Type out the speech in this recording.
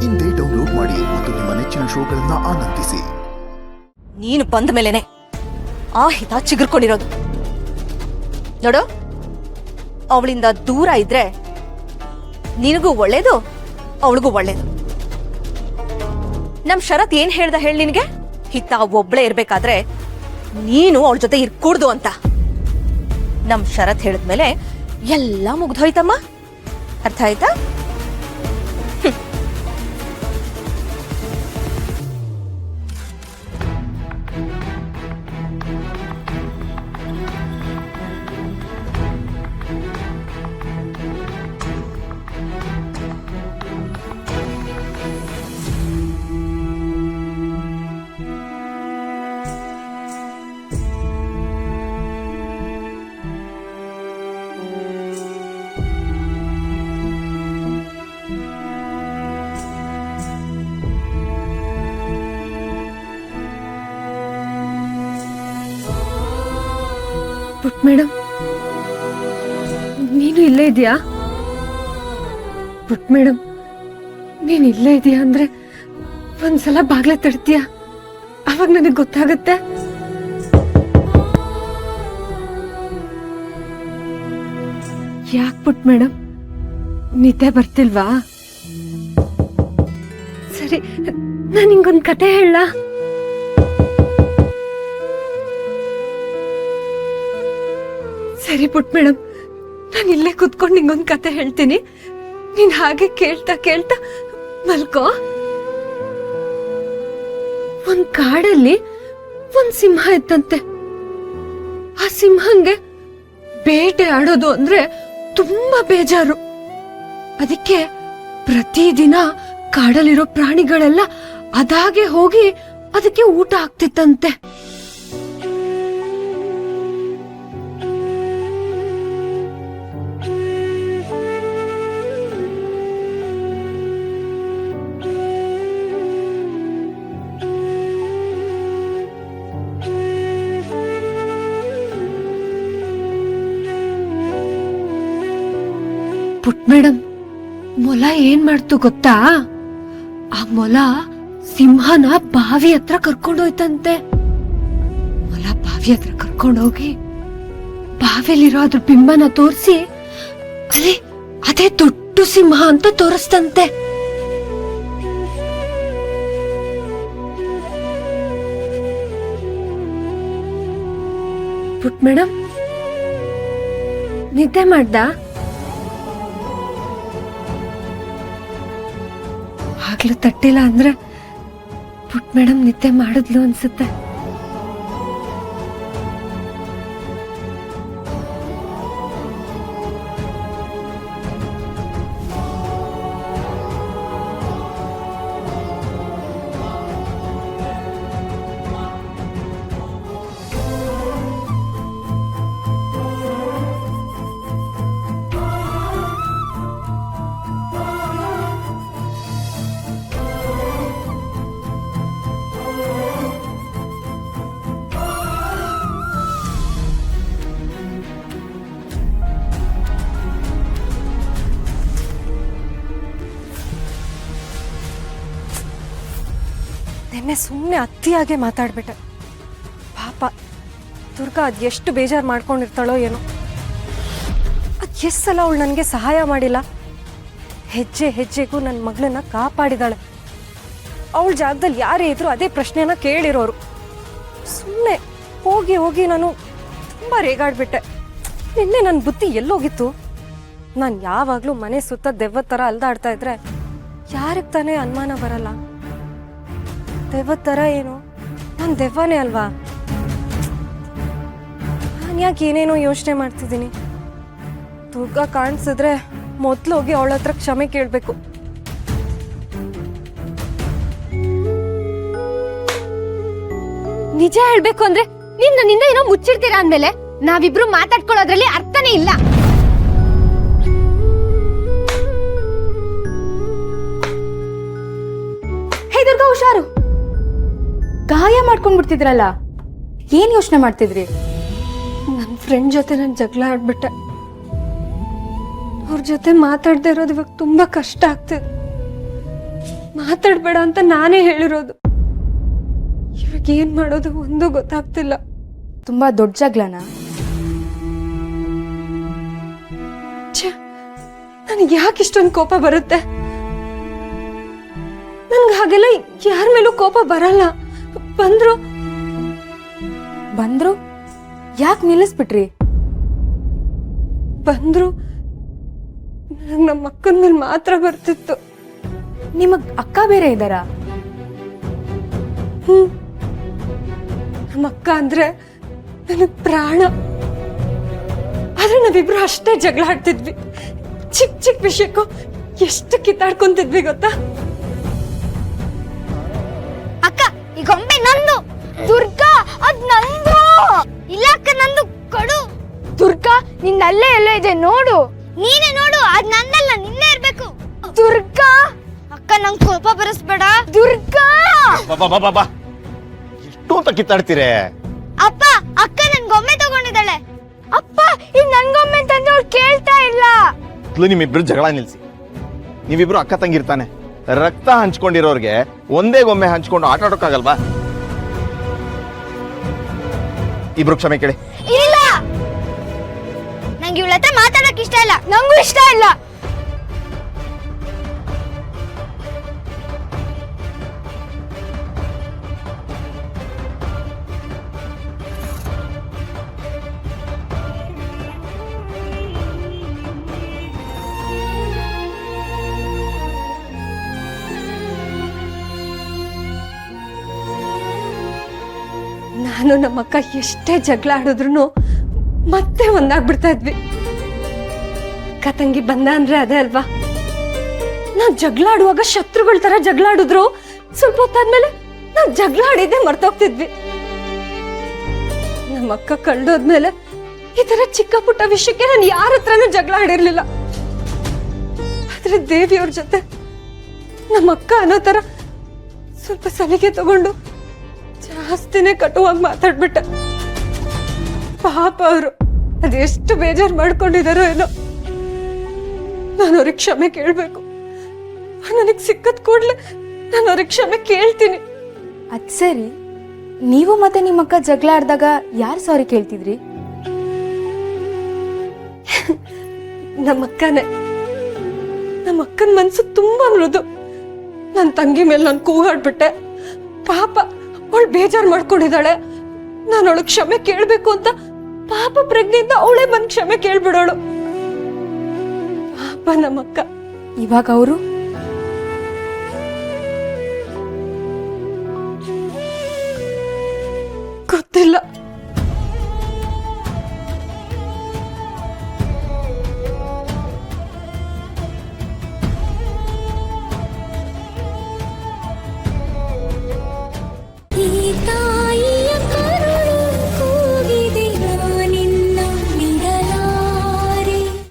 ಇಂದೇ ಡೌನ್ಲೋಡ್ ಮಾಡಿ ಮತ್ತು ನಿಮ್ಮ ನೆಚ್ಚಿನ ಶೋಗಳನ್ನ ಆನಂದಿಸಿ. ನೀನು ಬಂದ ಮೇಲೆನೆ ಆ ಹಿತ ಚಿಗುರ್ಕೊಂಡಿರೋದು ನೋಡು. ಅವಳಿಂದ ದೂರ ಇದ್ರೆ ನಿನಗೂ ಒಳ್ಳೇದು, ಅವಳಿಗೂ ಒಳ್ಳೇದು. ನಮ್ ಶರತ್ ಏನ್ ಹೇಳ್ದ ಹೇಳಿ ನಿನಗೆ? ಹಿತ ಒಬ್ಳೇ ಇರ್ಬೇಕಾದ್ರೆ ನೀನು ಅವಳ ಜೊತೆ ಇರ್ಕೂಡ್ದು ಅಂತ. ನಮ್ ಶರತ್ ಹೇಳಿದ್ಮೇಲೆ ಎಲ್ಲ ಮುಗ್ದೋಯ್ತಮ್ಮ. ಅರ್ಥ ಆಯ್ತಾ? ಪುಟ್ ಮೇಡಮ್, ನೀನು ಇಲ್ಲೇ ಇದೆಯಾ? ಪುಟ್ ಮೇಡಮ್, ನೀನ್ ಇಲ್ಲೇ ಇದೆಯಾ ಅಂದ್ರೆ ಒಂದ್ಸಲ ಬಾಗ್ಲ ತಡ್ತೀಯ, ಅವಾಗ ನನಗೆ ಗೊತ್ತಾಗತ್ತೆ. ಯಾಕೆ ಪುಟ್ ಮೇಡಮ್, ನಿದ್ದೆ ಬರ್ತಿಲ್ವಾ? ಸರಿ, ನಾನು ನಿಂಗೊಂದು ಕತೆ ಹೇಳ. ಸರಿ ಪುಟ್ ಮೇಡಮ್, ನಾನು ಇಲ್ಲೇ ಕುತ್ಕೊಂಡು ನಿಂಗೊಂದು ಕತೆ ಹೇಳ್ತೀನಿ. ನೀನ್ ಹಾಗೆ ಕೇಳ್ತಾ ಕೇಳ್ತಾ ಮಲ್ಕೋ. ಒಂದ್ ಕಾಡಲ್ಲಿ ಒಂದ್ ಸಿಂಹ ಇತ್ತಂತೆ. ಆ ಸಿಂಹಂಗೆ ಬೇಟೆ ಆಡೋದು ಅಂದ್ರೆ ತುಂಬಾ ಬೇಜಾರು. ಅದಕ್ಕೆ ಪ್ರತಿದಿನ ಕಾಡಲ್ಲಿರೋ ಪ್ರಾಣಿಗಳೆಲ್ಲ ಅದಾಗೆ ಹೋಗಿ ಅದಕ್ಕೆ ಊಟ ಆಗ್ತಿತ್ತಂತೆ. ಪುಟ್ ಮೇಡಮ್, ಮೊಲ ಏನ್ ಮಾಡ್ತು ಗೊತ್ತಾ? ಆ ಮೊಲ ಸಿಂಹನ ಬಾವಿ ಹತ್ರ ಕರ್ಕೊಂಡೋಯ್ತಂತೆ. ಮೊಲ ಬಾವಿ ಹತ್ರ ಕರ್ಕೊಂಡೋಗಿ ಬಾವಿಲಿರೋ ಅದ್ರ ಬಿಂಬನ ತೋರಿಸಿ ಅದೇ ದೊಡ್ಡ ಸಿಂಹ ಅಂತ ತೋರಿಸ್ತಂತೆ. ಪುಟ್ ಮೇಡಮ್, ನಿದ್ದೆ ಮಾಡ್ದ? ಆಗ್ಲೂ ತಟ್ಟಿಲ್ಲ ಅಂದ್ರೆ ಪುಟ್ ಮೇಡಮ್ ನಿದ್ದೆ ಮಾಡಿದ್ಲು ಅನ್ಸುತ್ತೆ. ನಿನ್ನೆ ಸುಮ್ಮನೆ ಅತಿಯಾಗೆ ಮಾತಾಡ್ಬಿಟ್ಟೆ. ಪಾಪ ದುರ್ಗಾ ಅದ್ ಎಷ್ಟು ಬೇಜಾರು ಮಾಡ್ಕೊಂಡಿರ್ತಾಳೋ ಏನೋ. ಅದ್ ಎಷ್ಟು ಸಲ ಅವಳು ನನಗೆ ಸಹಾಯ ಮಾಡಿಲ್ಲ. ಹೆಜ್ಜೆ ಹೆಜ್ಜೆಗೂ ನನ್ನ ಮಗಳನ್ನ ಕಾಪಾಡಿದಾಳೆ. ಅವಳ ಜಾಗದಲ್ಲಿ ಯಾರೇ ಇದ್ರು ಅದೇ ಪ್ರಶ್ನೆನ ಕೇಳಿರೋರು. ಸುಮ್ಮನೆ ಹೋಗಿ ಹೋಗಿ ನಾನು ತುಂಬ ರೇಗಾಡ್ಬಿಟ್ಟೆ. ನಿನ್ನೆ ನನ್ನ ಬುದ್ಧಿ ಎಲ್ಲೋಗಿತ್ತು? ನಾನು ಯಾವಾಗಲೂ ಮನೆ ಸುತ್ತ ದೆವ್ವದ ಥರ ಅಲ್ದಾಡ್ತಾ ಇದ್ರೆ ಯಾರಿಗೆ ತಾನೇ ಅನುಮಾನ ಬರಲ್ಲ? ದೆವ್ವದ ಥರ ಏನು, ನಾನು ದೆವ್ವನೇ ಅಲ್ವಾ? ನಾನು ಯಾಕೆ ಏನೇನೋ ಯೋಚನೆ ಮಾಡ್ತಿದ್ದೀನಿ? ದುರ್ಗಾ ಕಾಣಿಸಿದ್ರೆ ಮೊದಲು ಹೋಗಿ ಅವಳ ಹತ್ರ ಕ್ಷಮೆ ಕೇಳಬೇಕು. ನಿಜ ಹೇಳ್ಬೇಕು ಅಂದ್ರೆ ನೀನ್ ನನ್ನಿಂದ ಏನೋ ಮುಚ್ಚಿಡ್ತೀರಾ ಅಂದ್ಮೇಲೆ ನಾವಿಬ್ರು ಮಾತಾಡ್ಕೊಳ್ಳೋದ್ರಲ್ಲಿ ಅರ್ಥನೇ ಇಲ್ಲ. ಹೇ ದುರ್ಗಾ, ಹುಷಾರು. ಗಾಯ ಮಾಡ್ಕೊಂಡ್ಬಿಡ್ತಿದ್ರಲ್ಲ, ಏನ್ ಯೋಚನೆ ಮಾಡ್ತಿದ್ರಿ? ನನ್ನ ಫ್ರೆಂಡ್ ಜೊತೆ ನಾನು ಜಗಳ ಆಡ್ಬಿಟ್ಟೆ. ಅವ್ರ ಜೊತೆ ಮಾತಾಡದೆ ಇರೋದು ಇವಾಗ ತುಂಬಾ ಕಷ್ಟ ಆಗ್ತಿದೆ. ಮಾತಾಡ್ಬೇಡ ಅಂತ ನಾನೇ ಹೇಳಿರೋದು. ಇವಾಗ ಏನ್ ಮಾಡೋದು ಒಂದು ಗೊತ್ತಾಗ್ತಿಲ್ಲ. ತುಂಬಾ ದೊಡ್ಡ ಜಗಳನ? ನನಗೆ ಯಾಕೆ ಇಷ್ಟೊಂದು ಕೋಪ ಬರುತ್ತೆ? ನನ್ಗೆ ಹಾಗೆಲ್ಲ ಯಾರ ಮೇಲೂ ಕೋಪ ಬರಲ್ಲ. ಬಂದ್ರು ಯಾಕೆ ನಿಲ್ಲಿಸ್ಬಿಟ್ರಿ? ಬಂದ್ರು ನಮ್ಮ ಅಕ್ಕನ ಮೇಲೆ ಮಾತ್ರ ಬರ್ತಿತ್ತು. ನಿಮಗ್ ಅಕ್ಕ ಬೇರೆ ಇದ್ದಾರಾ? ನಮ್ಮ ಅಕ್ಕ ಅಂದ್ರೆ ನನಗ್ ಪ್ರಾಣ. ಆದ್ರೆ ನಾವಿಬ್ರು ಅಷ್ಟೇ ಜಗಳ ಆಡ್ತಿದ್ವಿ. ಚಿಕ್ಕ ಚಿಕ್ಕ ವಿಷಯಕ್ಕೂ ಎಷ್ಟು ಕಿತ್ತಾಡ್ಕೊಂತಿದ್ವಿ ಗೊತ್ತಾ? ಅಕ್ಕ ಈ ಗೊಂಬೆ ನಂದು. ದುರ್ಗಾ ಅದ್ ನಂದು. ಇಲ್ಲ ಅಕ್ಕ ನಂದು ಕೊಡು. ದುರ್ಗಾ ನಿನ್ನಲ್ಲೇ ಎಲ್ಲೋ ಇದೆ ನೋಡು. ನೀನೇ ನೋಡು, ಅದ್ ನಂದಲ್ಲ, ನಿನ್ನೆ ಇರ್ಬೇಕು. ದುರ್ಗಾ ಅಕ್ಕ ನಂಗೆ ಕೋಪ ಬರಿಸ್ಬೇಡ. ದುರ್ಗಾ ಎಷ್ಟು ಅಂತ ಕಿತ್ತಾಡ್ತೀರಿ? ಅಪ್ಪ ಅಕ್ಕ ನನ್ ಗೊಂಬೆ ತಗೊಂಡಿದ್ದಾಳೆ. ಅಪ್ಪ ಇದು ನನ್ ಗೊಂಬೆ ಅಂತಂದ್ರೆ ಅವ್ರು ಕೇಳ್ತಾ ಇಲ್ಲ. ನಿಮ್ಮಿಬ್ರು ಜಗಳ ನಿಲ್ಸಿ. ನೀವಿಬ್ರು ಅಕ್ಕ ತಂಗಿರ್ತಾನೆ. ರಕ್ತ ಹಂಚ್ಕೊಂಡಿರೋರ್ಗೆ ಒಂದೇ ಗೊಂಬೆ ಹಂಚ್ಕೊಂಡು ಆಟ ಆಡೋಕ್ಕಾಗಲ್ವಾ? ಇಬ್ರು ಕ್ಷಮೆ ಕೇಳಿ. ಇಲ್ಲ, ನಂಗೆ ಇವಳ ಹತ್ರ ಮಾತಾಡಕ್ ಇಷ್ಟ ಇಲ್ಲ. ನಂಗೂ ಇಷ್ಟ ಇಲ್ಲ. ನಾನು ನಮ್ಮ ಅಕ್ಕ ಎಷ್ಟೇ ಜಗಳ ಆಡಿದ್ರು ಮತ್ತೆ ಒಂದಾಗ್ಬಿಡ್ತಾ ಇದ್ವಿ. ಅಕ್ಕ ತಂಗಿ ಬಂದ ಅಂದ್ರೆ ಅದೇ ಅಲ್ವಾ? ನಾವ್ ಜಗಳ ಆಡುವಾಗ ಶತ್ರುಗಳ ತರ ಜಗಳ ಆಡಿದ್ರು ಸ್ವಲ್ಪ ಹೊತ್ತಾದ್ಮೇಲೆ ನಾವ್ ಜಗಳ ಆಡಿದ್ದೆ ಮರ್ತೋಗ್ತಿದ್ವಿ. ನಮ್ಮ ಅಕ್ಕ ಕಳ್ದೋದ್ಮೇಲೆ ಈ ತರ ಚಿಕ್ಕ ಪುಟ್ಟ ವಿಷಯಕ್ಕೆ ನಾನು ಯಾರ ಹತ್ರನೂ ಜಗಳ ಆಡಿರ್ಲಿಲ್ಲ. ಆದ್ರೆ ದೇವಿಯವ್ರ ಜೊತೆ ನಮ್ಮ ಅಕ್ಕ ಅನ್ನೋ ತರ ಸ್ವಲ್ಪ ಸಲಿಗೆ ತಗೊಂಡು ಜಾಸ್ತಿನೇ ಕಟುವಾಗಿ ಮಾತಾಡ್ಬಿಟ್ಟ. ಪಾಪ ಅವರು ಅದೆಷ್ಟು ಬೇಜಾರು ಮಾಡ್ಕೊಂಡಿದಾರೋ ಏನೋ. ನಾನು ಅವ್ರಿಗೆ ಕ್ಷಮೆ ಕೇಳ್ಬೇಕು. ನನಗೆ ಸಿಕ್ಕದ್ ಕೂಡ್ಲೆ ನಾನು ಅವ್ರಿಗೆ ಕ್ಷಮೆ ಕೇಳ್ತೀನಿ. ಅದ್ ಸರಿ, ನೀವು ಮತ್ತೆ ನಿಮ್ಮ ಅಕ್ಕ ಜಗಳ ಆಡ್ದಾಗ ಯಾರು ಸಾರಿ ಕೇಳ್ತಿದ್ರಿ? ನಮ್ಮ ಅಕ್ಕನೇ. ನಮ್ಮ ಅಕ್ಕನ ಮನ್ಸು ತುಂಬಾ ಮೃದು. ನನ್ನ ತಂಗಿ ಮೇಲೆ ನಾನು ಕೂಗಾಡ್ಬಿಟ್ಟೆ. ಪಾಪ ಅವಳು ಬೇಜಾರು ಮಾಡ್ಕೊಂಡಿದ್ದಾಳೆ. ನಾನು ಅವಳು ಕ್ಷಮೆ ಕೇಳ್ಬೇಕು ಅಂತ ಪಾಪ ಪ್ರಜ್ಞೆಯಿಂದ ಅವಳೇ ಬಂದು ಕ್ಷಮೆ ಕೇಳ್ಬಿಡೋಳು. ಪಾಪ ನಮ್ಮಕ್ಕ. ಇವಾಗ ಅವರು ಗೊತ್ತಿಲ್ಲ. ಗೀತಾ